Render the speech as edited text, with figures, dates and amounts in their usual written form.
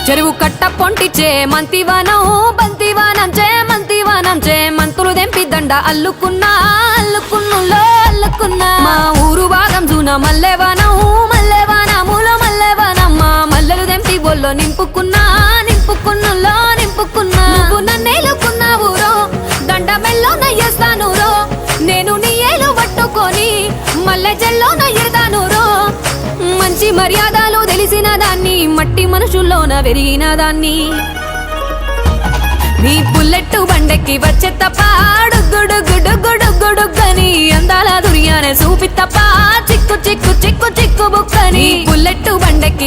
చెరువు కట్ట పొంటిచే మంతివానం బంతివానం చే మంతులు దెంపి దండ అల్లుకున్నా మా ఊరు భాగం జూన మల్లెవానములో మల్లెవానమ్మ మల్లెలు దెంపి బొల్లో నింపుకున్నా నువ్వు నన్నేలుకున్నావు రో దండ మెల్లో నయ్యేస్తాను రో నేను నీ ఏలు పట్టుకొని మల్లె జల్లో నయ్యేదాను రో మంచి మర్యాదలు తెలిసిన దాన్ని మట్టి మనుషుల్లోన వెరిగిన దాన్ని నీ బుల్లెట్టు బండెక్కి వచ్చే తప్ప డుగ్గుడుగ్గుడుగ్గుడుగ్గుడుగ్గని అందాల దుర్యానే చూపి తప్ప చిక్కు బుక్కని బుల్లెట్టు బండెక్కి